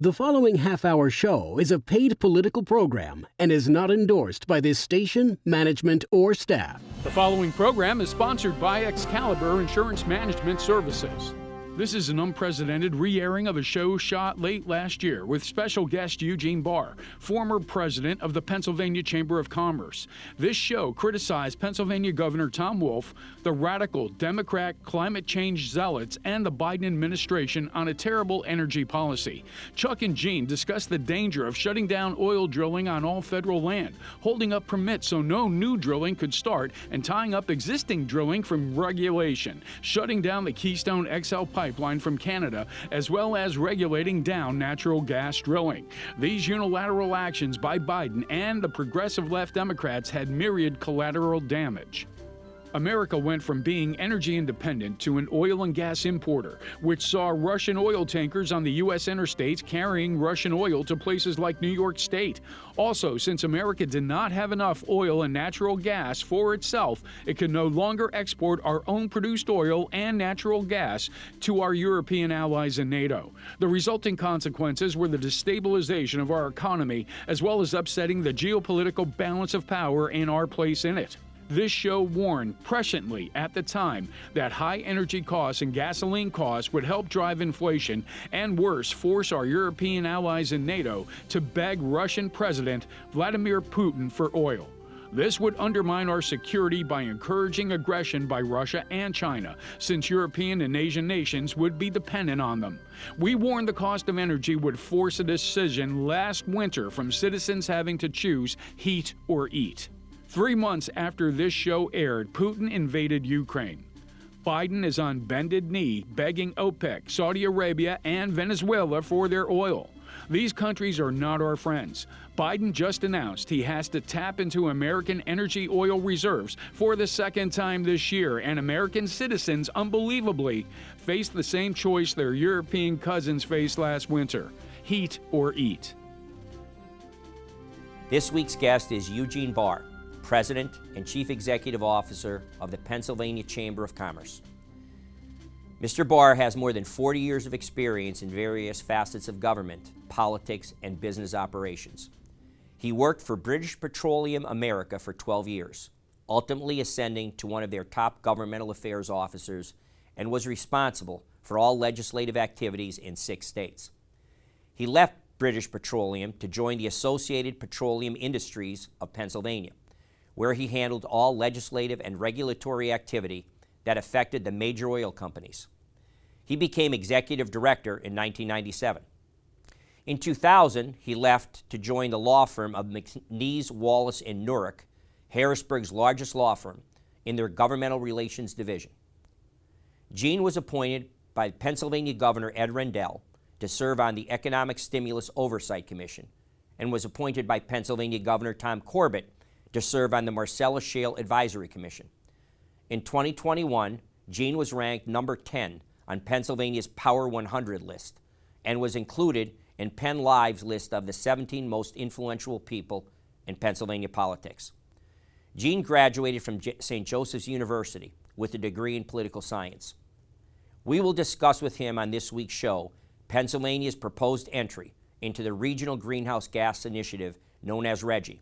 The following half-hour show is a paid political program and is not endorsed by this station, management, or staff. The following program is sponsored by Excalibur Insurance Management Services. This is an unprecedented re-airing of a show shot late last year with special guest Eugene Barr, former president of the Pennsylvania Chamber of Commerce. This show criticized Pennsylvania Governor Tom Wolf, the radical Democrat climate change zealots, and the Biden administration on a terrible energy policy. Chuck and Gene discussed the danger of shutting down oil drilling on all federal land, holding up permits so no new drilling could start, and tying up existing drilling from regulation, shutting down the Keystone XL pipeline from Canada, as well as regulating down natural gas drilling. These unilateral actions by Biden and the progressive left Democrats had myriad collateral damage. America went from being energy independent to an oil and gas importer, which saw Russian oil tankers on the U.S. interstates carrying Russian oil to places like New York State. Also, since America did not have enough oil and natural gas for itself, it could no longer export our own produced oil and natural gas to our European allies in NATO. The resulting consequences were the destabilization of our economy, as well as upsetting the geopolitical balance of power and our place in it. This show warned presciently at the time that high energy costs and gasoline costs would help drive inflation and, worse, force our European allies in NATO to beg Russian President Vladimir Putin for oil. This would undermine our security by encouraging aggression by Russia and China, since European and Asian nations would be dependent on them. We warned the cost of energy would force a decision last winter from citizens having to choose heat or eat. 3 months after this show aired, Putin invaded Ukraine. Biden is on bended knee begging OPEC, Saudi Arabia, and Venezuela for their oil. These countries are not our friends. Biden just announced he has to tap into American energy oil reserves for the second time this year, and American citizens, unbelievably, face the same choice their European cousins faced last winter: heat or eat. This week's guest is Eugene Barr, President and Chief Executive Officer of the Pennsylvania Chamber of Commerce. Mr. Barr has more than 40 years of experience in various facets of government, politics, and business operations. He worked for British Petroleum America for 12 years, ultimately ascending to one of their top governmental affairs officers, and was responsible for all legislative activities in 6 states. He left British Petroleum to join the Associated Petroleum Industries of Pennsylvania, where he handled all legislative and regulatory activity that affected the major oil companies. He became executive director in 1997. In 2000, he left to join the law firm of McNeese, Wallace & Nurick, Harrisburg's largest law firm, in their governmental relations division. Gene was appointed by Pennsylvania Governor Ed Rendell to serve on the Economic Stimulus Oversight Commission, and was appointed by Pennsylvania Governor Tom Corbett to serve on the Marcellus Shale Advisory Commission. In 2021, Gene was ranked number 10 on Pennsylvania's Power 100 list and was included in Penn Live's list of the 17 most influential people in Pennsylvania politics. Gene graduated from St. Joseph's University with a degree in political science. We will discuss with him on this week's show Pennsylvania's proposed entry into the Regional Greenhouse Gas Initiative known as RGGI,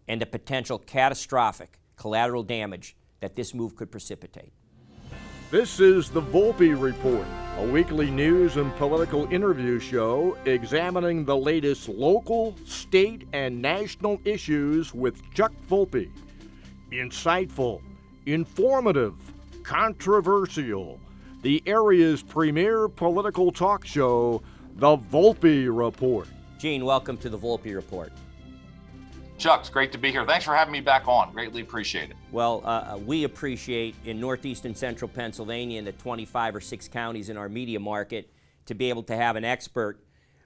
and the potential catastrophic collateral damage that this move could precipitate. This is the Volpe Report, a weekly news and political interview show examining the latest local, state, and national issues with Chuck Volpe. Insightful, informative, controversial, the area's premier political talk show, the Volpe Report. Gene, welcome to the Volpe Report. Chuck, it's great to be here. Thanks for having me back on. Greatly appreciate it. Well, we appreciate in northeast and central Pennsylvania and the 25 or 6 counties in our media market to be able to have an expert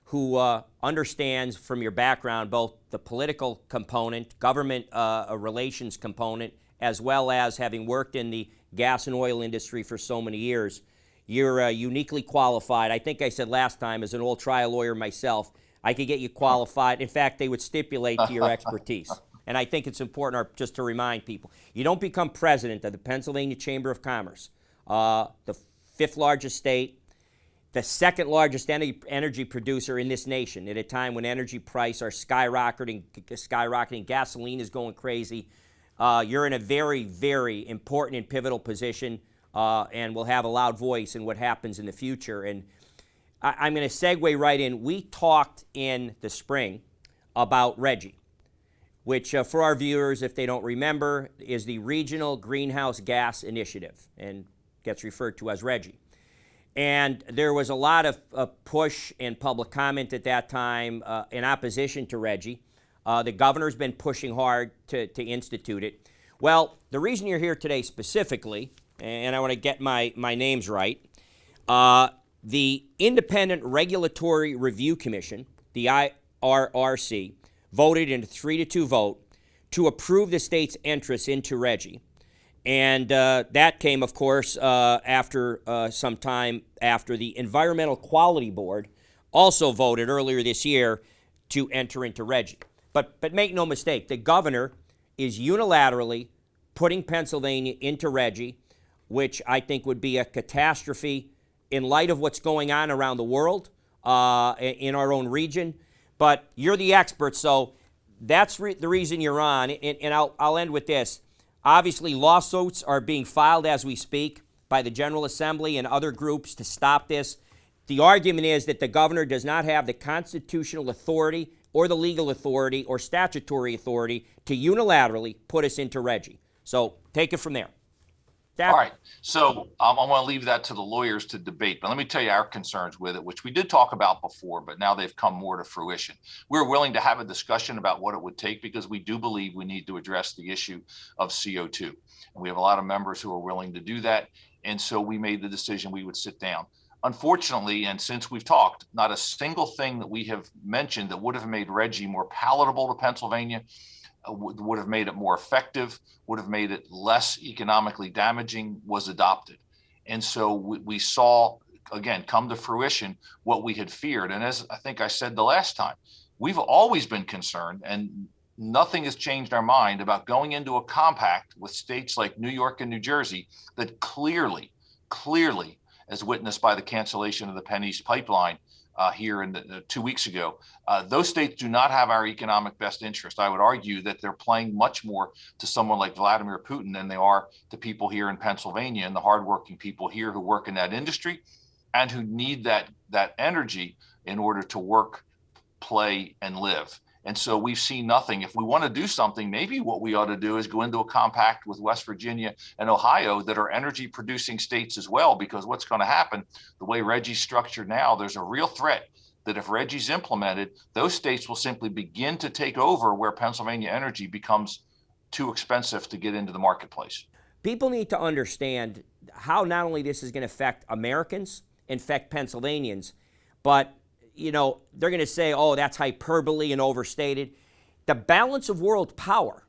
who understands from your background both the political component, government relations component, as well as having worked in the gas and oil industry for so many years. You're uniquely qualified. I think I said last time, as an old trial lawyer myself, I could get you qualified. In fact, they would stipulate to your expertise. And I think it's important just to remind people, you don't become president of the Pennsylvania Chamber of Commerce, the 5th largest state. the second largest energy producer in this nation at a time when energy prices are skyrocketing, gasoline is going crazy. You're in a very, very important and pivotal position, and will have a loud voice in what happens in the future. And I'm going to segue right in. We talked in the spring about RGGI, which for our viewers, if they don't remember, is the Regional Greenhouse Gas Initiative and gets referred to as RGGI. And there was a lot of push and public comment at that time in opposition to RGGI. The governor's been pushing hard to institute it. Well, the reason you're here today specifically, and I want to get my names right, the Independent Regulatory Review Commission, the IRRC, voted in a 3-2 vote to approve the state's entrance into RGGI. And that came, of course, after some time after the Environmental Quality Board also voted earlier this year to enter into RGGI. But make no mistake, the governor is unilaterally putting Pennsylvania into RGGI, which I think would be a catastrophe in light of what's going on around the world, in our own region. But you're the expert, so that's the reason you're on. And I'll end with this. Obviously, lawsuits are being filed as we speak by the General Assembly and other groups to stop this. The argument is that the governor does not have the constitutional authority or the legal authority or statutory authority to unilaterally put us into RGGI. So take it from there. All right. So I want to leave that to the lawyers to debate. But let me tell you our concerns with it, which we did talk about before, but now they've come more to fruition. We're willing to have a discussion about what it would take because we do believe we need to address the issue of CO2. And we have a lot of members who are willing to do that. And so we made the decision we would sit down. Unfortunately, and since we've talked, not a single thing that we have mentioned that would have made RGGI more palatable to Pennsylvania, would have made it more effective, would have made it less economically damaging, was adopted. And so we saw, again, come to fruition what we had feared. And as I think I said the last time, we've always been concerned, and nothing has changed our mind about going into a compact with states like New York and New Jersey that clearly, as witnessed by the cancellation of the Penn East pipeline here in 2 weeks ago, those states do not have our economic best interest. I would argue that they're playing much more to someone like Vladimir Putin than they are to people here in Pennsylvania and the hardworking people here who work in that industry and who need that energy in order to work, play, and live. And so we've seen nothing. If we want to do something, maybe what we ought to do is go into a compact with West Virginia and Ohio that are energy producing states as well, because what's going to happen, the way RGGI's structured now, there's a real threat that if RGGI's implemented, those states will simply begin to take over where Pennsylvania energy becomes too expensive to get into the marketplace. People need to understand how not only this is going to affect Americans, affect Pennsylvanians, but you know, they're going to say, oh, that's hyperbole and overstated. The balance of world power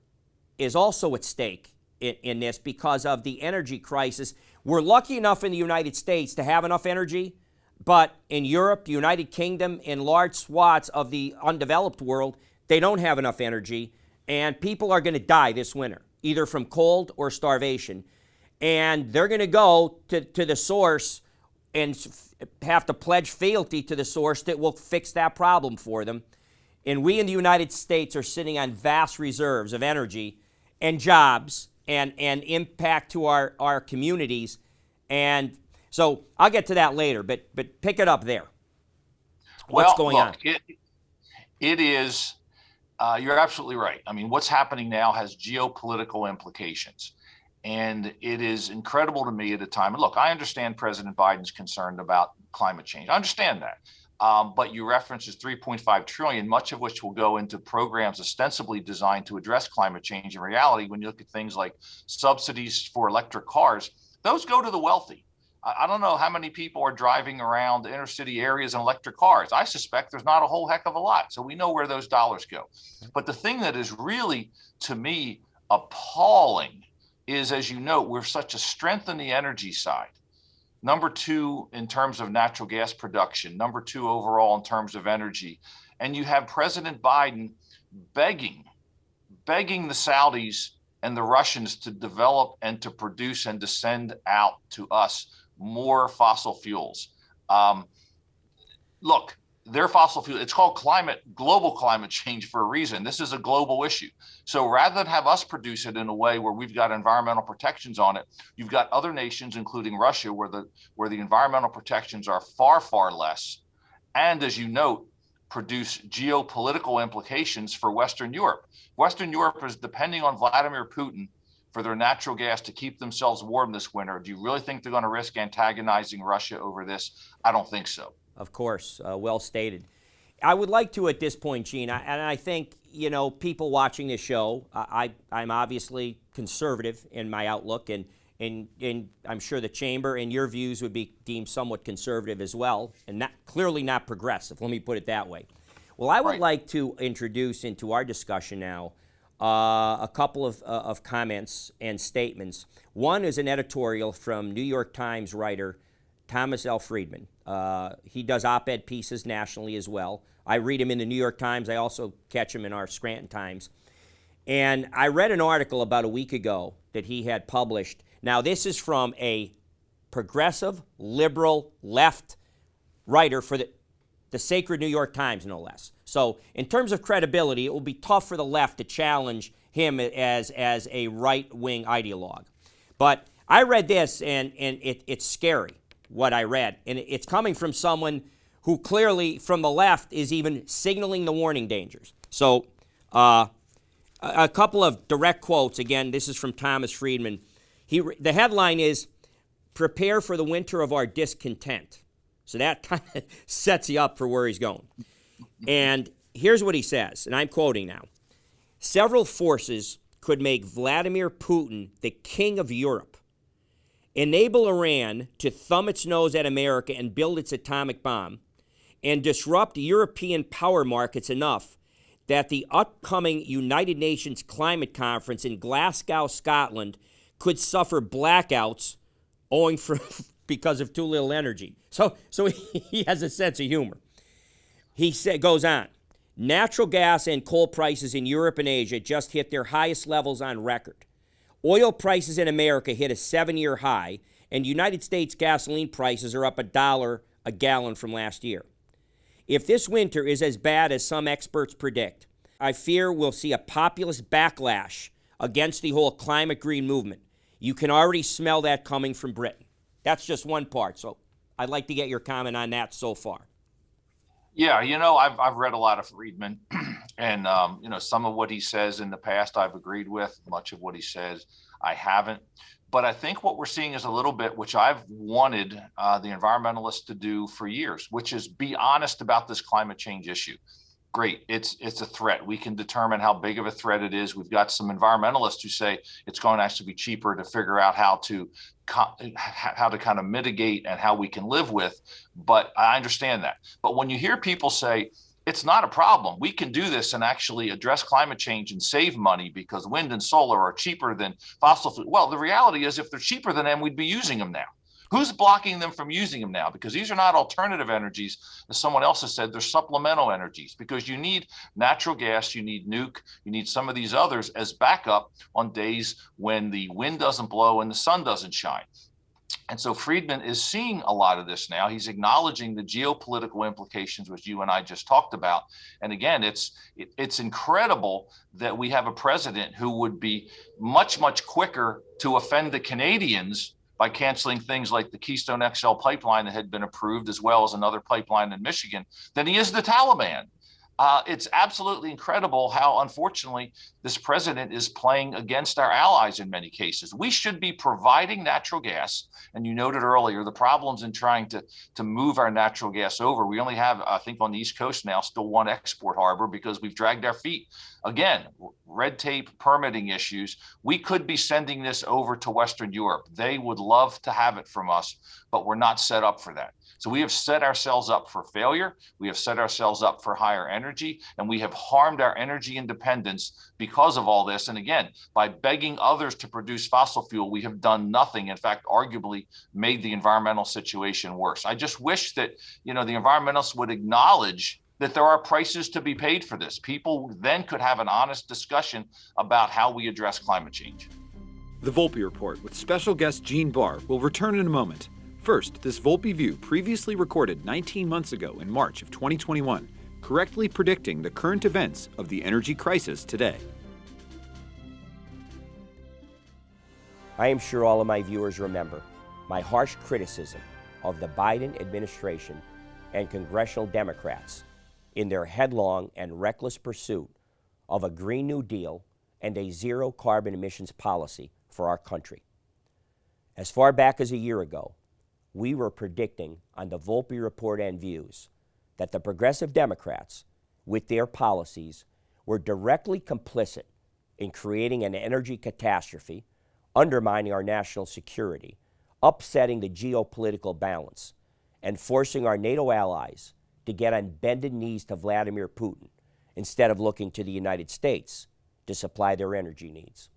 is also at stake in this because of the energy crisis. We're lucky enough in the United States to have enough energy, but in Europe, the United Kingdom, in large swaths of the undeveloped world, they don't have enough energy, and people are going to die this winter, either from cold or starvation. And they're going to go to the source and have to pledge fealty to the source that will fix that problem for them. And we in the United States are sitting on vast reserves of energy and jobs and impact to our communities. And so I'll get to that later, but pick it up there. What's going on? It is, you're absolutely right. I mean, what's happening now has geopolitical implications. And it is incredible to me at a time. And look, I understand President Biden's concerned about climate change. I understand that. But you references $3.5 trillion, much of which will go into programs ostensibly designed to address climate change. In reality, when you look at things like subsidies for electric cars, those go to the wealthy. I don't know how many people are driving around inner city areas in electric cars. I suspect there's not a whole heck of a lot. So we know where those dollars go. But the thing that is really, to me, appalling is, as you know, we're such a strength in the energy side. Number two, in terms of natural gas production. Number two, overall, in terms of energy. And you have President Biden begging the Saudis and the Russians to develop and to produce and to send out to us more fossil fuels. Look, their fossil fuel, it's called global climate change for a reason. This is a global issue. So rather than have us produce it in a way where we've got environmental protections on it, you've got other nations, including Russia, where the environmental protections are far, far less. And as you note, produce geopolitical implications for Western Europe. Western Europe is depending on Vladimir Putin for their natural gas to keep themselves warm this winter. Do you really think they're going to risk antagonizing Russia over this? I don't think so. Of course, well stated. I would like to, at this point, Gene, and I think, people watching this show, I'm obviously conservative in my outlook, and I'm sure the chamber and your views would be deemed somewhat conservative as well, and clearly not progressive, let me put it that way. Well, I would like to introduce into our discussion now a couple of comments and statements. One is an editorial from New York Times writer Thomas L. Friedman. He does op-ed pieces nationally as well. I read him in the New York Times. I also catch him in our Scranton Times. And I read an article about a week ago that he had published. Now, this is from a progressive, liberal, left writer for the sacred New York Times, no less. So in terms of credibility, it will be tough for the left to challenge him as a right-wing ideologue. But I read this, and it's scary, what I read. And it's coming from someone who clearly, from the left, is even signaling the warning dangers. So a couple of direct quotes. Again, this is from Thomas Friedman. The headline is, "Prepare for the winter of our discontent." So that kind of sets you up for where he's going. And here's what he says, and I'm quoting now. "Several forces could make Vladimir Putin the king of Europe, enable Iran to thumb its nose at America and build its atomic bomb, and disrupt European power markets enough that the upcoming United Nations Climate Conference in Glasgow, Scotland, could suffer blackouts because of too little energy." So he has a sense of humor. He goes on, "Natural gas and coal prices in Europe and Asia just hit their highest levels on record. Oil prices in America hit a 7-year high, and United States gasoline prices are up $1 a gallon from last year. If this winter is as bad as some experts predict, I fear we'll see a populist backlash against the whole climate green movement. You can already smell that coming from Britain." That's just one part, so I'd like to get your comment on that so far. Yeah, I've read a lot of Friedman, and some of what he says in the past I've agreed with. Much of what he says I haven't. But I think what we're seeing is a little bit, which I've wanted the environmentalists to do for years, which is be honest about this climate change issue. Great, it's a threat. We can determine how big of a threat it is. We've got some environmentalists who say it's going to actually be cheaper to figure out how to kind of mitigate and how we can live with. But I understand that. But when you hear people say, it's not a problem, we can do this and actually address climate change and save money because wind and solar are cheaper than fossil fuel. Well, the reality is if they're cheaper than them, we'd be using them now. Who's blocking them from using them now? Because these are not alternative energies. As someone else has said, they're supplemental energies because you need natural gas, you need nuke, you need some of these others as backup on days when the wind doesn't blow and the sun doesn't shine. And so Friedman is seeing a lot of this now. He's acknowledging the geopolitical implications, which you and I just talked about. And again, it's incredible that we have a president who would be much, much quicker to offend the Canadians by canceling things like the Keystone XL pipeline that had been approved, as well as another pipeline in Michigan, than he is the Taliban. It's absolutely incredible how, unfortunately, this president is playing against our allies in many cases. We should be providing natural gas. And you noted earlier the problems in trying to move our natural gas over. We only have, I think, on the East Coast now, still one export harbor because we've dragged our feet. Again, red tape, permitting issues. We could be sending this over to Western Europe. They would love to have it from us, but we're not set up for that. So we have set ourselves up for failure. We have set ourselves up for higher energy, and we have harmed our energy independence because of all this. And again, by begging others to produce fossil fuel, we have done nothing. In fact, arguably made the environmental situation worse. I just wish that, the environmentalists would acknowledge that there are prices to be paid for this. People then could have an honest discussion about how we address climate change. The Volpe Report with special guest Eugene Barr will return in a moment. First, this Volpe View previously recorded 19 months ago in March of 2021, correctly predicting the current events of the energy crisis today. I am sure all of my viewers remember my harsh criticism of the Biden administration and congressional Democrats in their headlong and reckless pursuit of a Green New Deal and a zero carbon emissions policy for our country. As far back as a year ago, we were predicting on the Volpe Report and Views that the progressive Democrats, with their policies, were directly complicit in creating an energy catastrophe, undermining our national security, upsetting the geopolitical balance, and forcing our NATO allies to get on bended knees to Vladimir Putin instead of looking to the United States to supply their energy needs.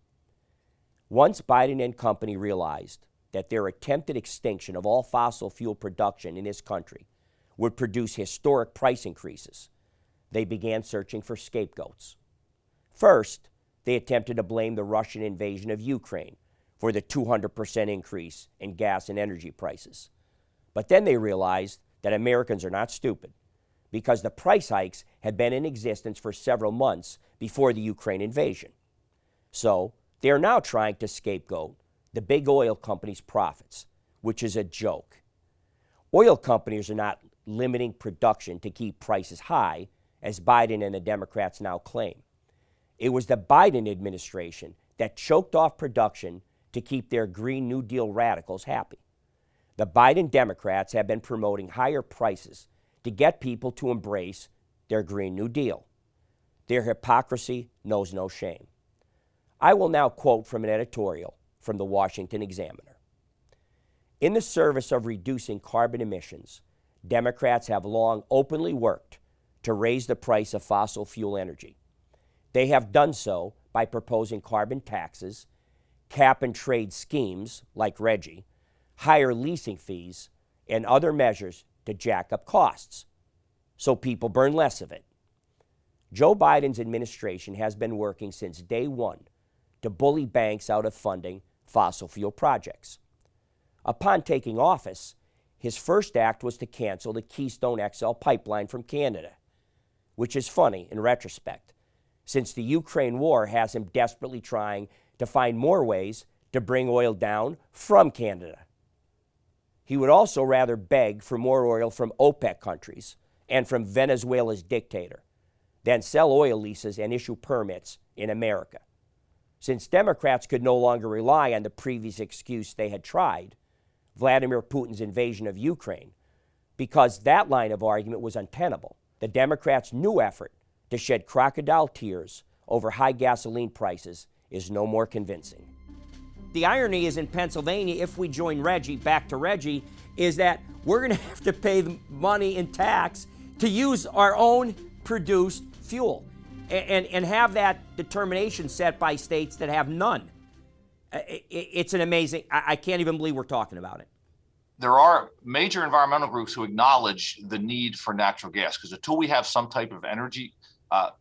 Once Biden and company realized that their attempted extinction of all fossil fuel production in this country would produce historic price increases, they began searching for scapegoats. First, they attempted to blame the Russian invasion of Ukraine for the 200% increase in gas and energy prices. But then they realized that Americans are not stupid, because the price hikes had been in existence for several months before the Ukraine invasion. So they are now trying to scapegoat the big oil companies' profits, which is a joke. Oil companies are not limiting production to keep prices high, as Biden and the Democrats now claim. It was the Biden administration that choked off production to keep their Green New Deal radicals happy. The Biden Democrats have been promoting higher prices to get people to embrace their Green New Deal. Their hypocrisy knows no shame. I will now quote from an editorial from the Washington Examiner. In the service of reducing carbon emissions, Democrats have long openly worked to raise the price of fossil fuel energy. They have done so by proposing carbon taxes, cap and trade schemes like RGGI, higher leasing fees, and other measures to jack up costs so people burn less of it. Joe Biden's administration has been working since day one to bully banks out of funding fossil fuel projects. Upon taking office, his first act was to cancel the Keystone XL pipeline from Canada, which is funny in retrospect, since the Ukraine war has him desperately trying to find more ways to bring oil down from Canada. He would also rather beg for more oil from OPEC countries and from Venezuela's dictator than sell oil leases and issue permits in America. Since Democrats could no longer rely on the previous excuse they had tried, Vladimir Putin's invasion of Ukraine, because that line of argument was untenable, the Democrats' new effort to shed crocodile tears over high gasoline prices is no more convincing. The irony is in Pennsylvania, if we join RGGI, back to RGGI, is that we're going to have to pay the money in tax to use our own produced fuel and have that determination set by states that have none. It's an amazing, I can't even believe we're talking about it. There are major environmental groups who acknowledge the need for natural gas, because until we have some type of energy,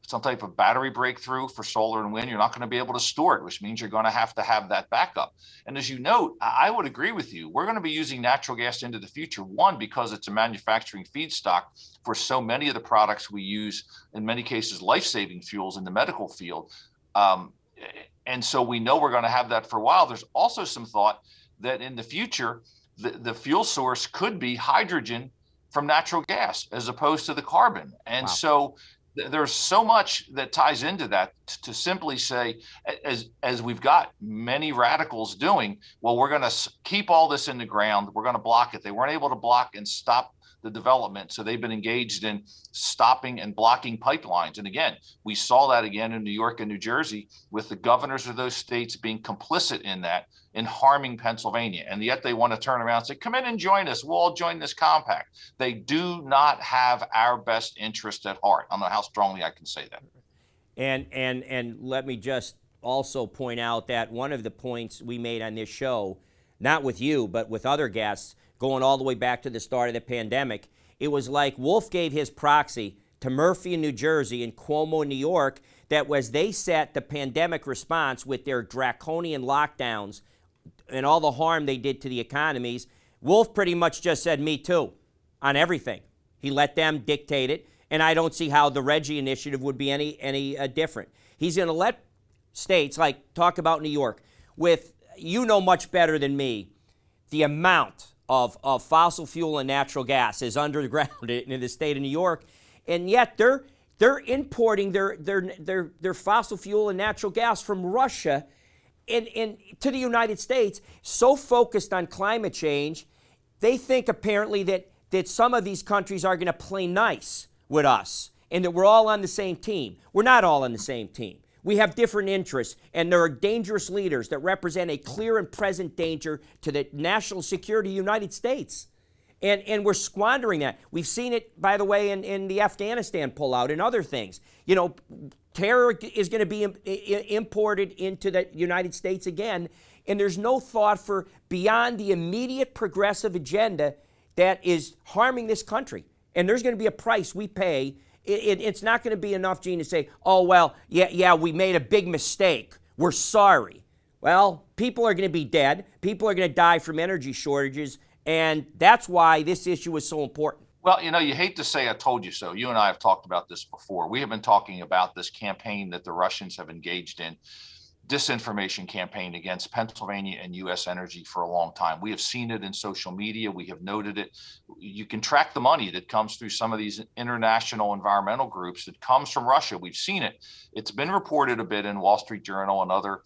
some type of battery breakthrough for solar and wind, you're not going to be able to store it, which means you're going to have that backup. And as you note, I would agree with you. We're going to be using natural gas into the future, one, because it's a manufacturing feedstock for so many of the products we use, in many cases, life-saving fuels in the medical field. And so we know we're going to have that for a while. There's also some thought that in the future, the fuel source could be hydrogen from natural gas as opposed to the carbon. And so there's so much that ties into that to simply say, as we've got many radicals doing, well, we're going to keep all this in the ground. We're going to block it. They weren't able to block and stop the development. So they've been engaged in stopping and blocking pipelines. And again, we saw that again in New York and New Jersey with the governors of those states being complicit in that, in harming Pennsylvania. And yet they want to turn around and say, come in and join us. We'll all join this compact. They do not have our best interest at heart. I don't know how strongly I can say that. And let me just also point out that one of the points we made on this show, not with you, but with other guests, going all the way back to the start of the pandemic, it was like Wolf gave his proxy to Murphy in New Jersey and Cuomo in New York, that was they set the pandemic response with their draconian lockdowns and all the harm they did to the economies, Wolf pretty much just said, me too, on everything. He let them dictate it, and I don't see how the Reggie initiative would be any different. He's going to let states, like talk about New York, with, you know much better than me, the amount of fossil fuel and natural gas is underground in the state of New York, and yet they're importing their fossil fuel and natural gas from Russia and to the United States, so focused on climate change, they think apparently that some of these countries are going to play nice with us and that we're all on the same team. We're not all on the same team. We have different interests, and there are dangerous leaders that represent a clear and present danger to the national security of the United States. And we're squandering that. We've seen it, by the way, in the Afghanistan pullout and other things. You know, terror is going to be imported into the United States again, and there's no thought for beyond the immediate progressive agenda that is harming this country. And there's going to be a price we pay. It's not going to be enough, Gene, to say, oh, well, yeah, we made a big mistake. We're sorry. Well, people are going to be dead. People are going to die from energy shortages. And that's why this issue is so important. Well, you know, you hate to say I told you so. You and I have talked about this before. We have been talking about this campaign that the Russians have engaged in, disinformation campaign against Pennsylvania and U.S. energy for a long time. We have seen it in social media. We have noted it. You can track the money that comes through some of these international environmental groups that comes from Russia. We've seen it. It's been reported a bit in Wall Street Journal and other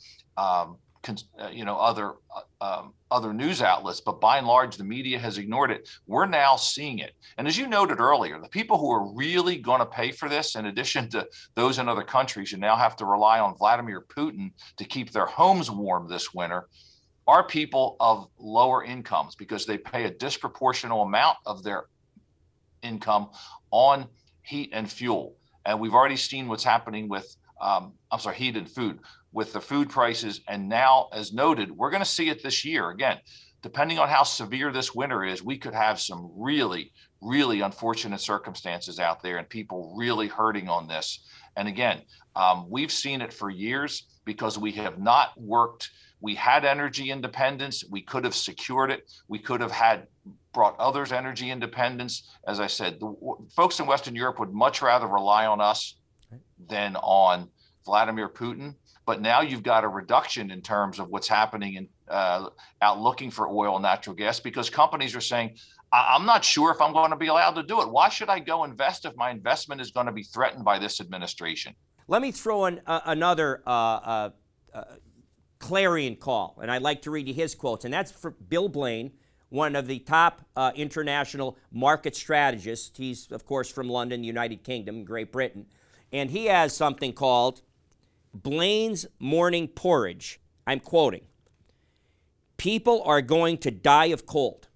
other news outlets, but by and large, the media has ignored it. We're now seeing it. And as you noted earlier, the people who are really going to pay for this, in addition to those in other countries who now have to rely on Vladimir Putin to keep their homes warm this winter, are people of lower incomes because they pay a disproportionate amount of their income on heat and fuel. And we've already seen what's happening with, heat and food, with the food prices. And now, as noted, we're going to see it this year. Again, depending on how severe this winter is, we could have some really, really unfortunate circumstances out there and people really hurting on this. And again, we've seen it for years because we have not worked. We had energy independence. We could have secured it. We could have brought others energy independence. As I said, the folks in Western Europe would much rather rely on us than on Vladimir Putin. But now you've got a reduction in terms of what's happening in out looking for oil and natural gas, because companies are saying, I'm not sure if I'm going to be allowed to do it. Why should I go invest if my investment is going to be threatened by this administration? Let me throw in another clarion call, and I'd like to read you his quotes, and that's for Bill Blaine, one of the top international market strategists. He's, of course, from London, the United Kingdom, Great Britain, and he has something called Blaine's Morning Porridge. I'm quoting, "People are going to die of cold.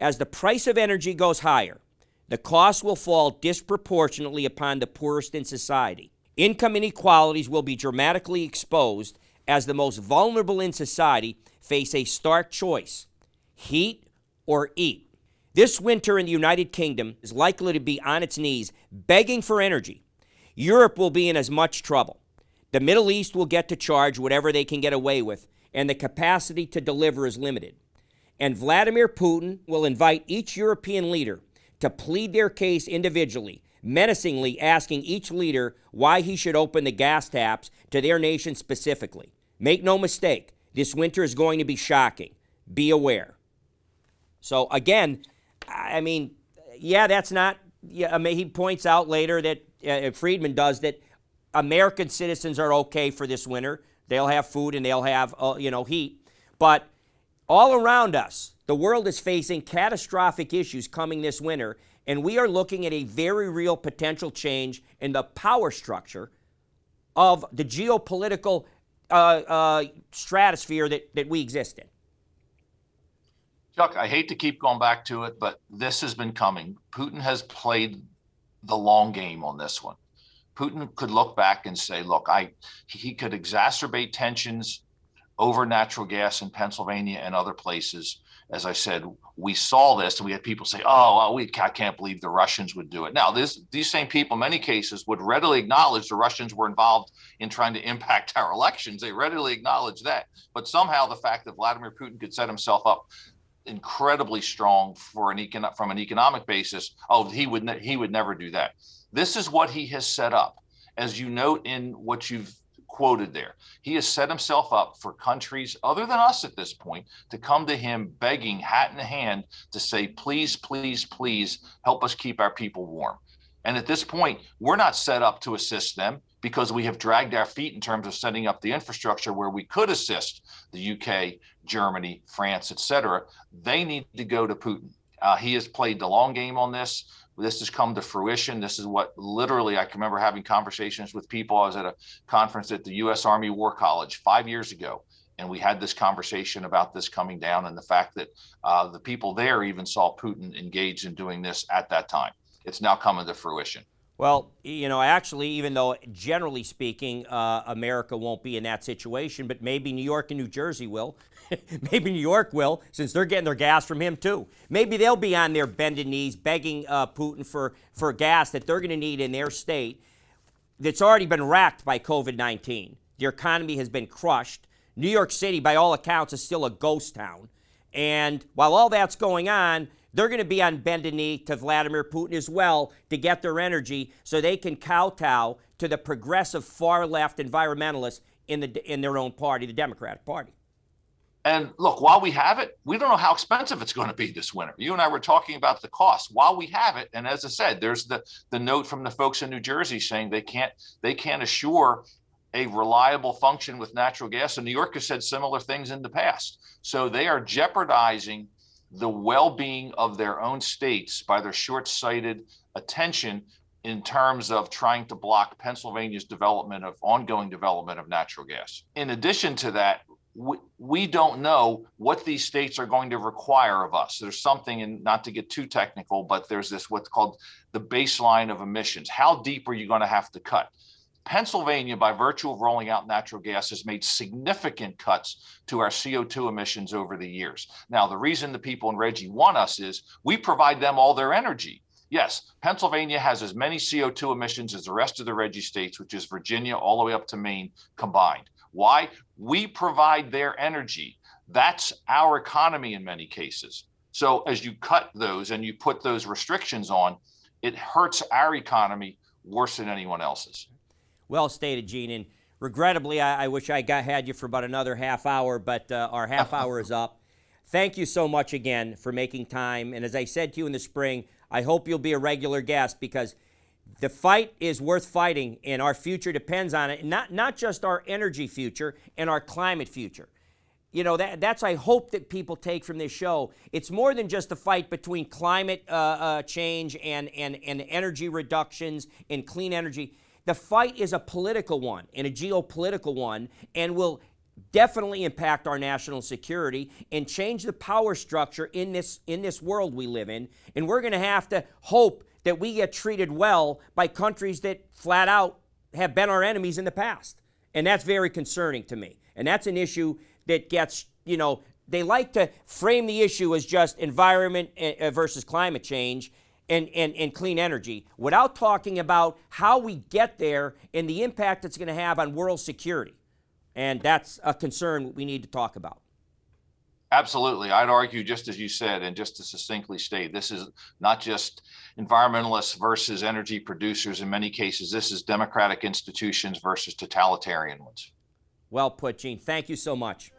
As the price of energy goes higher, the cost will fall disproportionately upon the poorest in society. Income inequalities will be dramatically exposed as the most vulnerable in society face a stark choice: heat or eat. This winter in the United Kingdom is likely to be on its knees begging for energy. Europe will be in as much trouble. The Middle East will get to charge whatever they can get away with, and the capacity to deliver is limited. And Vladimir Putin will invite each European leader to plead their case individually, menacingly asking each leader why he should open the gas taps to their nation specifically. Make no mistake, this winter is going to be shocking. Be aware." So again, I mean, yeah, that's not, yeah, I mean, he points out later that, Friedman does, that American citizens are okay for this winter. They'll have food and they'll have, heat. But all around us, the world is facing catastrophic issues coming this winter, and we are looking at a very real potential change in the power structure of the geopolitical stratosphere that we exist in. Chuck, I hate to keep going back to it, but this has been coming. Putin has played the long game on this one. Putin could look back and say, look, he could exacerbate tensions over natural gas in Pennsylvania and other places. As I said, we saw this and we had people say, I can't believe the Russians would do it. Now, these same people, in many cases, would readily acknowledge the Russians were involved in trying to impact our elections. They readily acknowledge that. But somehow the fact that Vladimir Putin could set himself up incredibly strong for from an economic basis. Oh, he would never do that. This is what he has set up. As you note in what you've quoted there, he has set himself up for countries other than us at this point to come to him begging, hat in hand, to say, please, please, please help us keep our people warm. And at this point, we're not set up to assist them because we have dragged our feet in terms of setting up the infrastructure where we could assist the UK, Germany, France, etc. They need to go to Putin. He has played the long game on this. This has come to fruition. This is what literally, I can remember having conversations with people. I was at a conference at the U.S. Army War College 5 years ago, and we had this conversation about this coming down and the fact that the people there even saw Putin engaged in doing this at that time. It's now coming to fruition. Well, actually, even though generally speaking, America won't be in that situation, but maybe New York and New Jersey will. Maybe New York will, since they're getting their gas from him too. Maybe they'll be on their bended knees begging Putin for gas that they're going to need in their state that's already been racked by COVID-19. Their economy has been crushed. New York City, by all accounts, is still a ghost town. And while all that's going on, they're going to be on bended knee to Vladimir Putin as well to get their energy so they can kowtow to the progressive far-left environmentalists in their own party, the Democratic Party. And look, while we have it, we don't know how expensive it's going to be this winter. You and I were talking about the cost. While we have it, and as I said, there's the note from the folks in New Jersey saying they can't assure a reliable function with natural gas. And New York has said similar things in the past. So they are jeopardizing the well-being of their own states by their short-sighted attention in terms of trying to block Pennsylvania's ongoing development of natural gas. In addition to that, we don't know what these states are going to require of us. There's something, and not to get too technical, but there's this what's called the baseline of emissions. How deep are you going to have to cut? Pennsylvania, by virtue of rolling out natural gas, has made significant cuts to our CO2 emissions over the years. Now, the reason the people in Reggie want us is we provide them all their energy. Yes, Pennsylvania has as many CO2 emissions as the rest of the Reggie states, which is Virginia all the way up to Maine combined. Why? We provide their energy. That's our economy in many cases. So as you cut those and you put those restrictions on, it hurts our economy worse than anyone else's. Well stated, Gene. And regrettably, I wish I had you for about another half hour, but our half hour is up. Thank you so much again for making time. And as I said to you in the spring, I hope you'll be a regular guest because the fight is worth fighting, and our future depends on it. Not just our energy future and our climate future. That's I hope that people take from this show. It's more than just a fight between climate change and energy reductions and clean energy. The fight is a political one and a geopolitical one, and will definitely impact our national security and change the power structure in this world we live in. And we're going to have to hope that we get treated well by countries that flat out have been our enemies in the past. And that's very concerning to me. And that's an issue that gets, they like to frame the issue as just environment versus climate change and clean energy without talking about how we get there and the impact it's going to have on world security. And that's a concern we need to talk about. Absolutely. I'd argue, just as you said, and just to succinctly state, this is not just environmentalists versus energy producers. In many cases, this is democratic institutions versus totalitarian ones. Well put, Gene. Thank you so much.